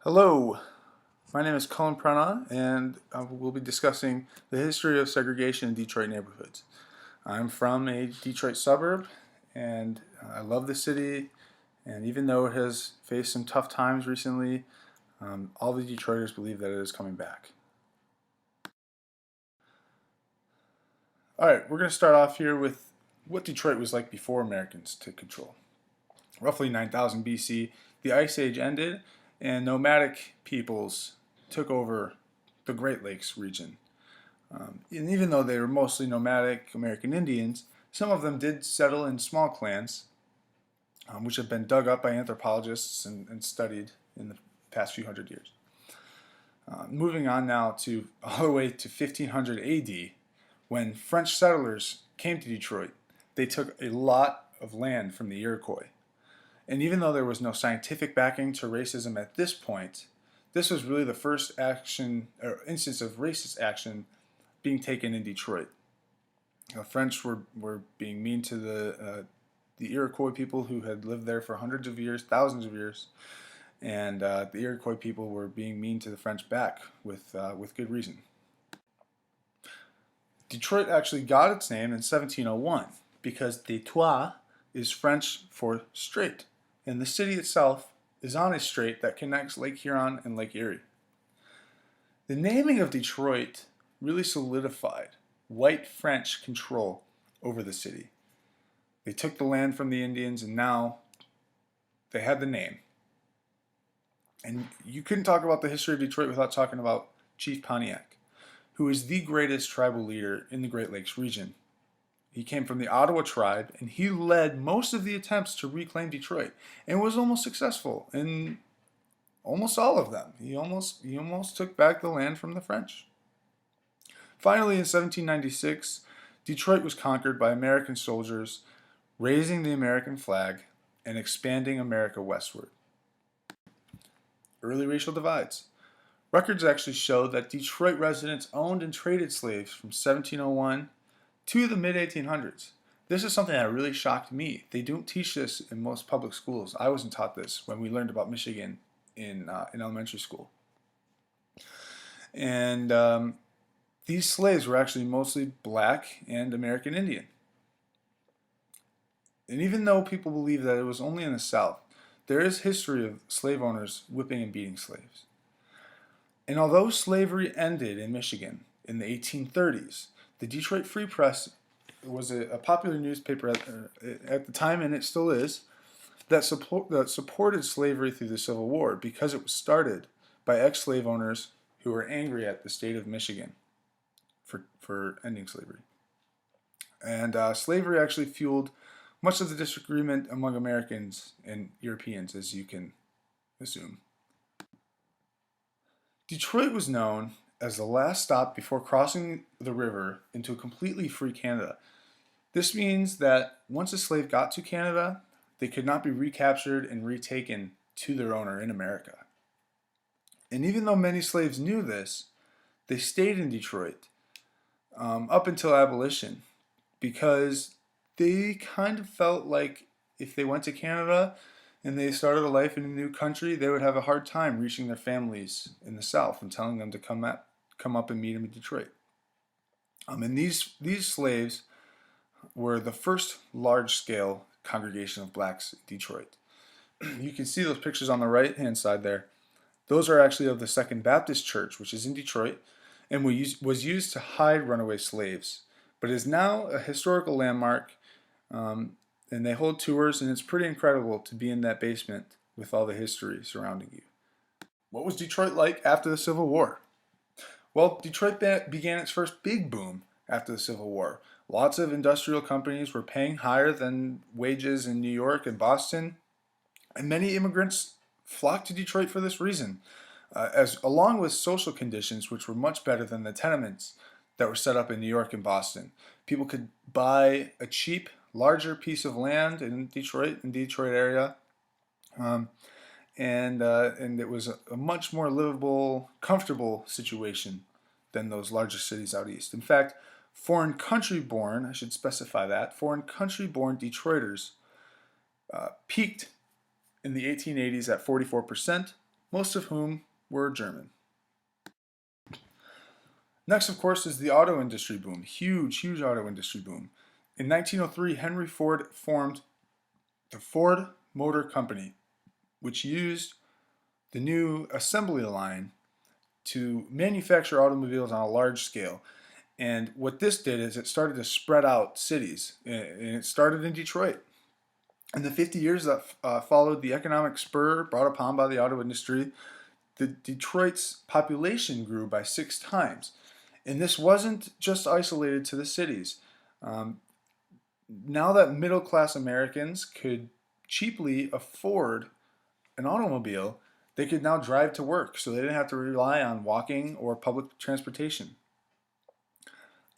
Hello, my name is Cullen Prana, and we'll be discussing the history of segregation in Detroit neighborhoods. I'm from a Detroit suburb, and I love the city, and even though it has faced some tough times recently, all the Detroiters believe that it is coming back. Alright, we're going to start off here with what Detroit was like before Americans took control. Roughly 9000 BC, the Ice Age ended, and nomadic peoples took over the Great Lakes region. And even though they were mostly nomadic American Indians, some of them did settle in small clans, which have been dug up by anthropologists and studied in the past few hundred years. Moving on now to all the way to 1500 AD, when French settlers came to Detroit, they took a lot of land from the Iroquois. And even though there was no scientific backing to racism at this point, this was really the first instance of racist action being taken in Detroit. The French were being mean to the Iroquois people who had lived there for hundreds of years, thousands of years, and the Iroquois people were being mean to the French back with good reason. Detroit actually got its name in 1701 because Détroit is French for strait, and the city itself is on a strait that connects Lake Huron and Lake Erie. The naming of Detroit really solidified white French control over the city. They took the land from the Indians, and now they had the name. And you couldn't talk about the history of Detroit without talking about Chief Pontiac, who is the greatest tribal leader in the Great Lakes region. He came from the Ottawa tribe, and he led most of the attempts to reclaim Detroit, and was almost successful in almost all of them. He almost took back the land from the French. Finally, in 1796, Detroit was conquered by American soldiers, raising the American flag and expanding America westward. Early racial divides. Records actually show that Detroit residents owned and traded slaves from 1701 to the mid-1800s. This is something that really shocked me. They don't teach this in most public schools. I wasn't taught this when we learned about Michigan in elementary school. And these slaves were actually mostly black and American Indian. And even though people believe that it was only in the South, there is history of slave owners whipping and beating slaves. And although slavery ended in Michigan in the 1830s, the Detroit Free Press was a popular newspaper at the time, and it still is, that supported slavery through the Civil War because it was started by ex-slave owners who were angry at the state of Michigan for ending slavery. And slavery actually fueled much of the disagreement among Americans and Europeans, as you can assume. Detroit was known as the last stop before crossing the river into a completely free Canada. This means that once a slave got to Canada, they could not be recaptured and retaken to their owner in America. And even though many slaves knew this, they stayed in Detroit up until abolition because they kind of felt like if they went to Canada and they started a life in a new country, they would have a hard time reaching their families in the South and telling them to come up and meet them in Detroit. And these slaves were the first large-scale congregation of blacks in Detroit. You can see those pictures on the right-hand side there. Those are actually of the Second Baptist Church, which is in Detroit, and was used to hide runaway slaves, but is now a historical landmark, and they hold tours, and it's pretty incredible to be in that basement with all the history surrounding you. What was Detroit like after the Civil War? Well, Detroit began its first big boom after the Civil War. Lots of industrial companies were paying higher than wages in New York and Boston, and many immigrants flocked to Detroit for this reason, along with social conditions which were much better than the tenements that were set up in New York and Boston. People could buy a cheap, larger piece of land in the Detroit area, and it was a much more livable, comfortable situation than those larger cities out east. In fact, foreign country-born, I should specify that, foreign country-born Detroiters peaked in the 1880s at 44%, most of whom were German. Next, of course, is the auto industry boom. Huge auto industry boom. In 1903, Henry Ford formed the Ford Motor Company, which used the new assembly line to manufacture automobiles on a large scale. And what this did is it started to spread out cities, and it started in Detroit. In the 50 years that followed the economic spur brought upon by the auto industry, the Detroit's population grew by 6 times. And this wasn't just isolated to the cities. Um, Now that middle class Americans could cheaply afford an automobile, they could now drive to work, so they didn't have to rely on walking or public transportation.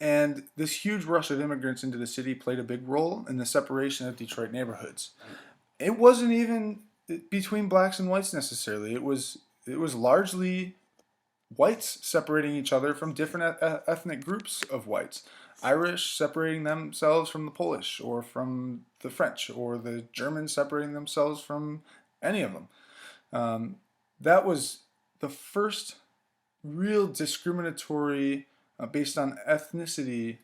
And this huge rush of immigrants into the city played a big role in the separation of Detroit neighborhoods. It wasn't even between blacks and whites necessarily. It was largely whites separating each other from different ethnic groups of whites. Irish separating themselves from the Polish or from the French, or the Germans separating themselves from any of them. Um, that was the first real discriminatory based on ethnicity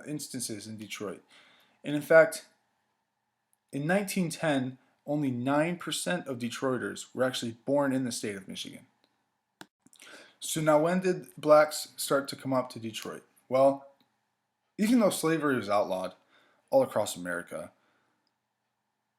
instances in Detroit. And in fact, in 1910, only 9% of Detroiters were actually born in the state of Michigan. So now, when did blacks start to come up to Detroit? Well, even though slavery was outlawed all across America,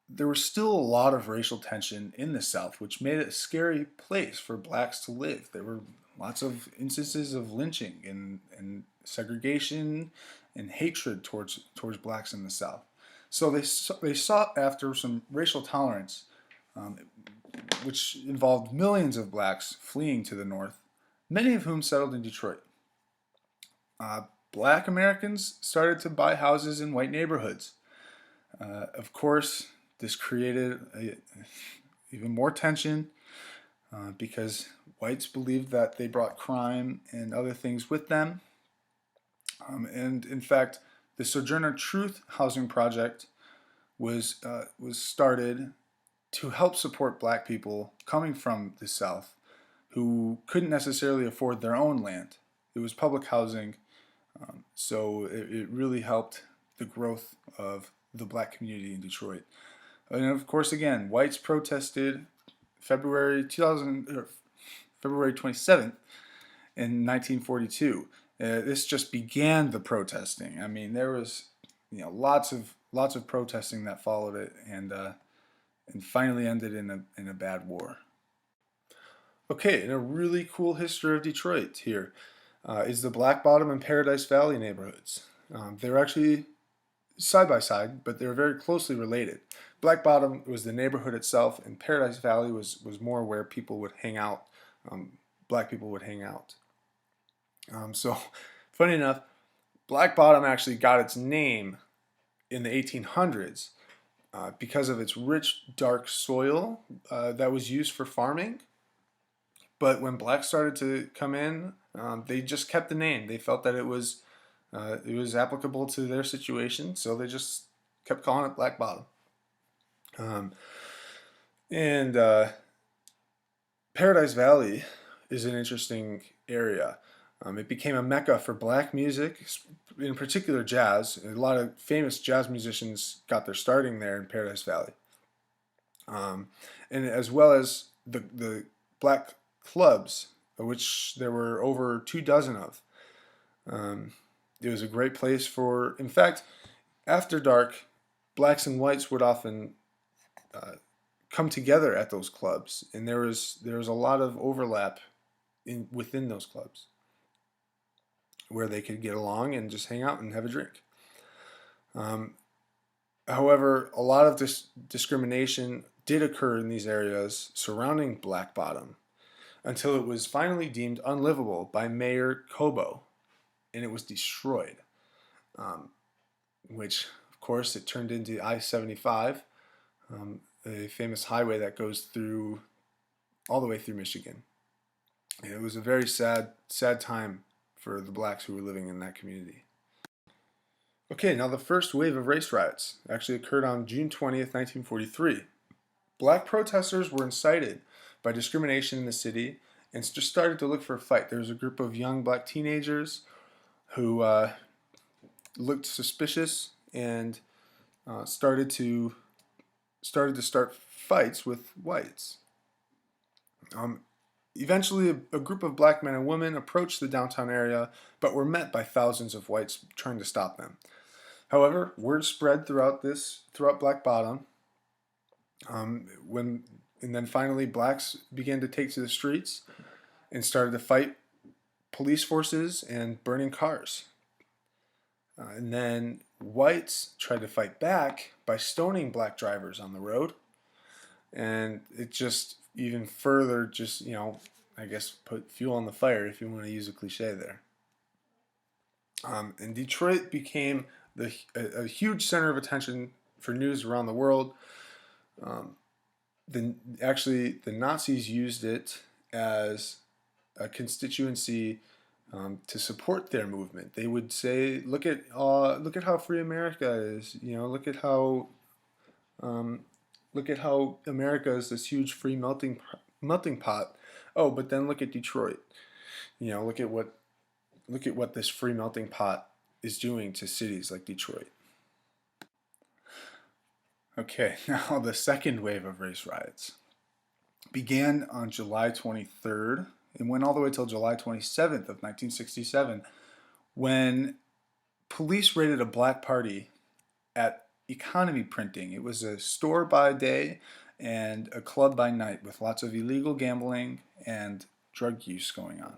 there was still a lot of racial tension in the South, which made it a scary place for blacks to live. There were lots of instances of lynching and segregation and hatred towards blacks in the South. So they sought after some racial tolerance, um, which involved millions of blacks fleeing to the North, many of whom settled in Detroit. Uh, Black Americans started to buy houses in white neighborhoods. Of course, this created even more tension because whites believed that they brought crime and other things with them. And in fact, the Sojourner Truth Housing Project was started to help support black people coming from the South who couldn't necessarily afford their own land. It was public housing, so it really helped the growth of the black community in Detroit. And of course, again, whites protested February 27th in 1942. This just began the protesting. I mean, there was lots of protesting that followed it, and finally ended in a bad war. Okay, and a really cool history of Detroit here is the Black Bottom and Paradise Valley neighborhoods. They're actually side by side, but they're very closely related. Black Bottom was the neighborhood itself, and Paradise Valley was more where people would hang out. Black people would hang out. So, funny enough, Black Bottom actually got its name in the 1800s because of its rich, dark soil that was used for farming. But when blacks started to come in, they just kept the name. They felt that it was applicable to their situation, so they just kept calling it Black Bottom. And Paradise Valley is an interesting area. It became a mecca for black music, in particular jazz. A lot of famous jazz musicians got their starting there in Paradise Valley. And as well as the black clubs, which there were over 24 of. It was a great place for, in fact, after dark, blacks and whites would often come together at those clubs, and there was a lot of overlap within those clubs where they could get along and just hang out and have a drink. However, a lot of this discrimination did occur in these areas surrounding Black Bottom until it was finally deemed unlivable by Mayor Cobo, and it was destroyed, which, of course, it turned into I-75, a famous highway that goes through all the way through Michigan. And it was a very sad time for the blacks who were living in that community. Okay, now the first wave of race riots actually occurred on June 20th, 1943. Black protesters were incited by discrimination in the city and just started to look for a fight. There was a group of young black teenagers who looked suspicious and started to start fights with whites. Eventually, a group of black men and women approached the downtown area, but were met by thousands of whites trying to stop them. However, word spread throughout Black Bottom, and then finally blacks began to take to the streets and started to fight police forces and burning cars. And then whites tried to fight back by stoning black drivers on the road, and it just even further just, I guess put fuel on the fire, if you want to use a cliche there. And Detroit became a huge center of attention for news around the world. The Nazis used it as a constituency to support their movement. They would say, "Look at how free America is. Look at how America is this huge free melting pot. Oh, but then look at Detroit. Look at what this free melting pot is doing to cities like Detroit." Okay, now the second wave of race riots began on July 23rd and went all the way till July 27th of 1967, when police raided a black party at Economy Printing. It was a store by day and a club by night with lots of illegal gambling and drug use going on.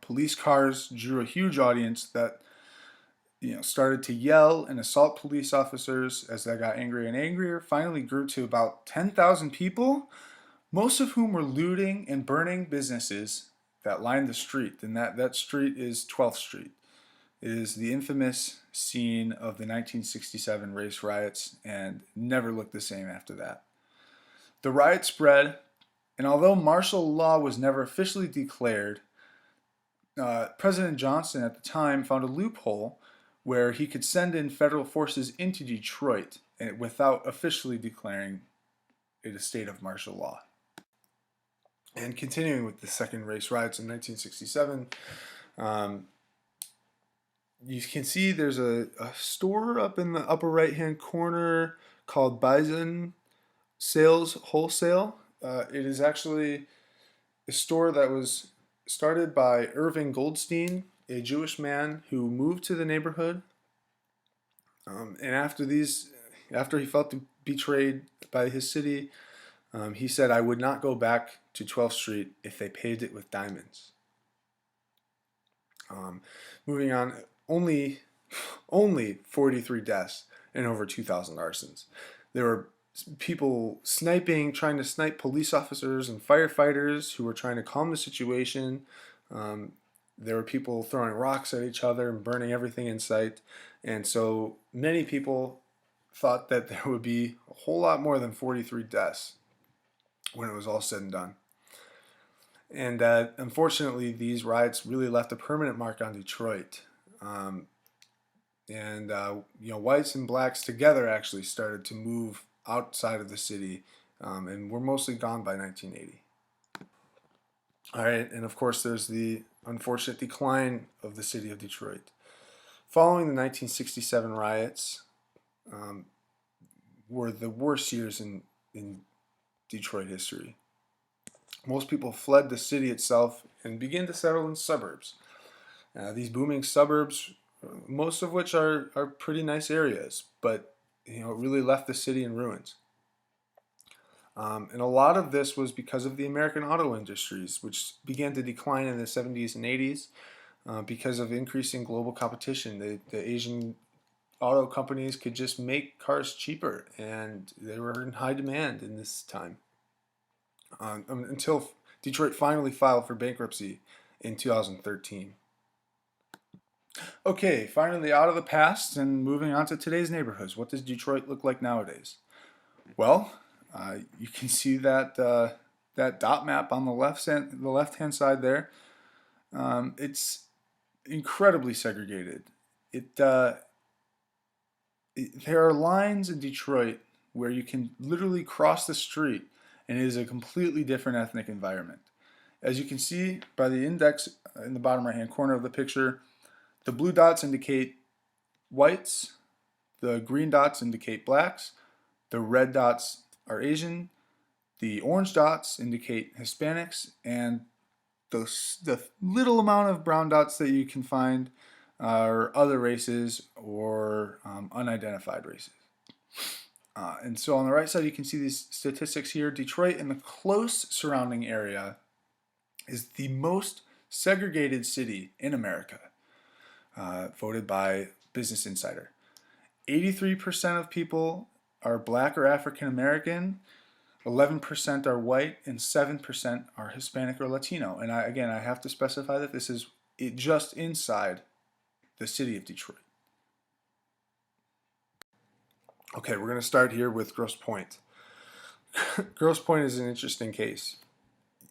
Police cars drew a huge audience that started to yell and assault police officers as they got angrier and angrier. Finally grew to about 10,000 people, most of whom were looting and burning businesses that lined the street. And that street is 12th Street. It is the infamous scene of the 1967 race riots and never looked the same after that. The riot spread, and although martial law was never officially declared, President Johnson at the time found a loophole where he could send in federal forces into Detroit without officially declaring it a state of martial law. And continuing with the second race riots in 1967, you can see there's a store up in the upper right-hand corner called Bison Sales Wholesale. It is actually a store that was started by Irving Goldstein, a Jewish man who moved to the neighborhood. And after he felt betrayed by his city, he said, "I would not go back to 12th Street if they paved it with diamonds." Moving on, only 43 deaths and over 2,000 arsons. There were people trying to snipe police officers and firefighters who were trying to calm the situation. There were people throwing rocks at each other and burning everything in sight. And so many people thought that there would be a whole lot more than 43 deaths when it was all said and done. And unfortunately, these riots really left a permanent mark on Detroit. Whites and blacks together actually started to move outside of the city, and were mostly gone by 1980. All right, and of course there's the unfortunate decline of the city of Detroit. Following the 1967 riots were the worst years in Detroit history. Most people fled the city itself and began to settle in suburbs. These booming suburbs, most of which are pretty nice areas, but it really left the city in ruins. And a lot of this was because of the American auto industries, which began to decline in the 70s and 80s because of increasing global competition. The Asian auto companies could just make cars cheaper, and they were in high demand in this time. Until Detroit finally filed for bankruptcy in 2013. Okay, finally out of the past and moving on to today's neighborhoods. What does Detroit look like nowadays? Well, you can see that dot map on the left-hand side there. It's incredibly segregated. There are lines in Detroit where you can literally cross the street and it is a completely different ethnic environment. As you can see by the index in the bottom right hand corner of the picture, the blue dots indicate whites, the green dots indicate blacks, the red dots are Asian, the orange dots indicate Hispanics, and the little amount of brown dots that you can find are other races or unidentified races. And so on the right side, you can see these statistics here. Detroit and the close surrounding area is the most segregated city in America, voted by Business Insider. 83% of people are black or African American, 11% are white, and 7% are Hispanic or Latino. And I have to specify that this is just inside the city of Detroit. Okay, we're going to start here with Grosse Pointe. Grosse Pointe is an interesting case.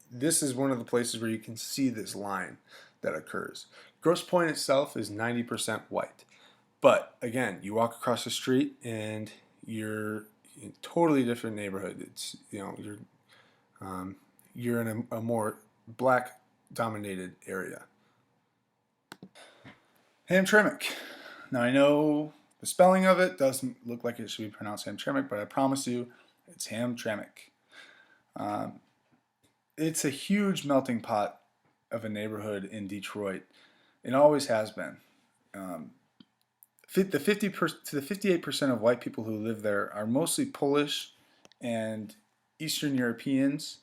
This is one of the places where you can see this line that occurs. Grosse Pointe itself is 90% white. But again, you walk across the street and you're in a totally different neighborhood. It's, you know, you're in a more black dominated area. Hamtramck. Now I know the spelling of it doesn't look like it should be pronounced Hamtramck, but I promise you it's Hamtramck. It's a huge melting pot of a neighborhood in Detroit. It always has been. The 58% of white people who live there are mostly Polish and Eastern Europeans.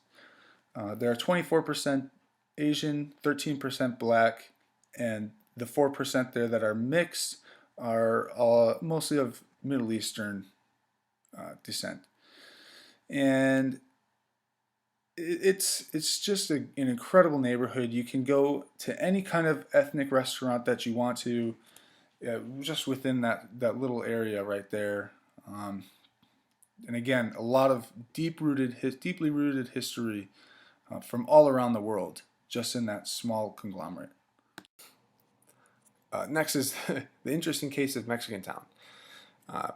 There are 24% Asian, 13% black, and the 4% there that are mixed are mostly of Middle Eastern descent. And it's just an incredible neighborhood. You can go to any kind of ethnic restaurant that you want to, just within that little area right there. And again, a lot of deeply rooted history from all around the world, just in that small conglomerate. Next is the interesting case of Mexican Town.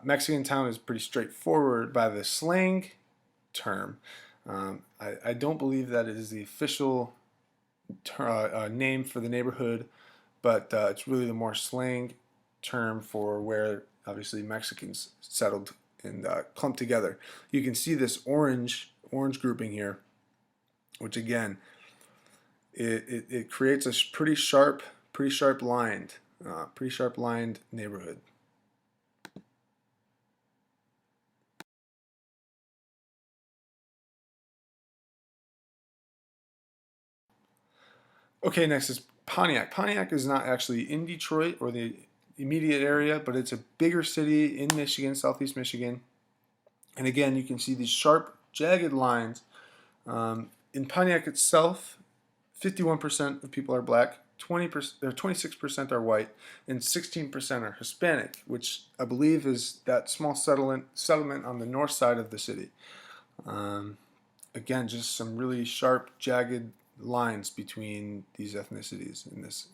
Mexican Town is pretty straightforward by the slang term. I don't believe that it is the official name for the neighborhood, but it's really the more slang term for where obviously Mexicans settled and clumped together. You can see this orange grouping here, which again, it creates a pretty sharp lined neighborhood. Okay, next is Pontiac. Pontiac is not actually in Detroit or the immediate area, but it's a bigger city in Michigan, southeast Michigan. And again, you can see these sharp, jagged lines. In Pontiac itself, 51% of people are black, 26% are white, and 16% are Hispanic, which I believe is that small settlement on the north side of the city. Again, just some really sharp, jagged lines between these ethnicities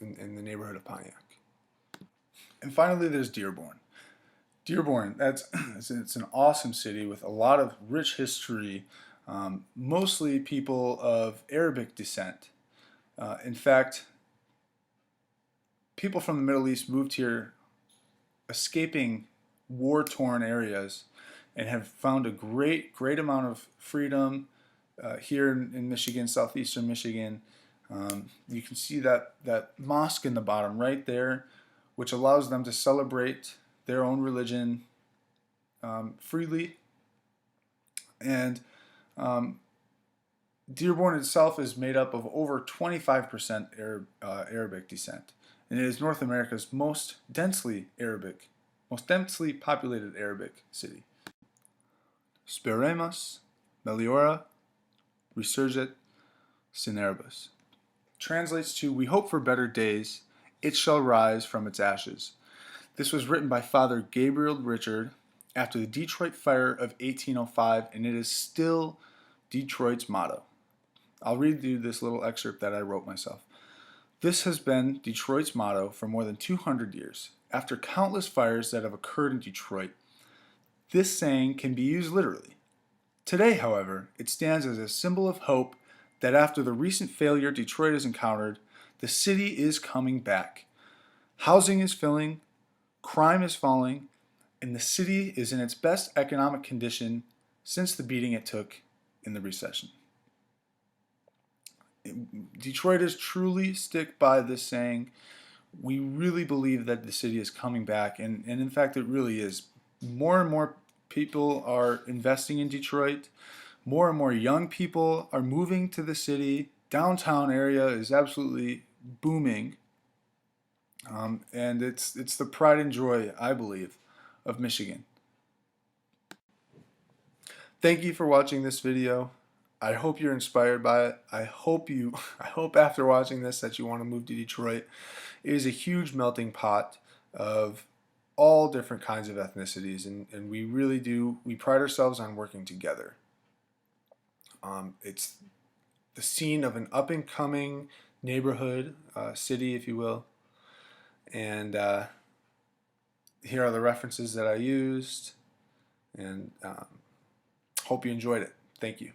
in the neighborhood of Pontiac. And finally, there's Dearborn. Dearborn, it's an awesome city with a lot of rich history, mostly people of Arabic descent. In fact, people from the Middle East moved here escaping war-torn areas and have found a great amount of freedom here in Michigan, southeastern Michigan. You can see that mosque in the bottom right there, which allows them to celebrate their own religion freely. And Dearborn itself is made up of over 25% Arabic descent, and it is North America's most densely populated Arabic city. Speremus, meliora, resurgit, cineribus. Translates to, we hope for better days, it shall rise from its ashes. This was written by Father Gabriel Richard after the Detroit fire of 1805, and it is still Detroit's motto. I'll read you this little excerpt that I wrote myself. This has been Detroit's motto for more than 200 years. After countless fires that have occurred in Detroit, this saying can be used literally. Today, however, it stands as a symbol of hope that after the recent failure Detroit has encountered, the city is coming back. Housing is filling, crime is falling, and the city is in its best economic condition since the beating it took in the recession. Detroiters truly stick by this saying. We really believe that the city is coming back, and in fact, it really is. More and more people are investing in Detroit. More and more young people are moving to the city. Downtown area is absolutely booming, and it's the pride and joy, I believe, of Michigan. Thank you for watching this video. I hope you're inspired by it. I hope after watching this that you want to move to Detroit. It is a huge melting pot of all different kinds of ethnicities, and we pride ourselves on working together. It's the scene of an up-and-coming neighborhood, city, if you will. And here are the references that I used, and hope you enjoyed it. Thank you.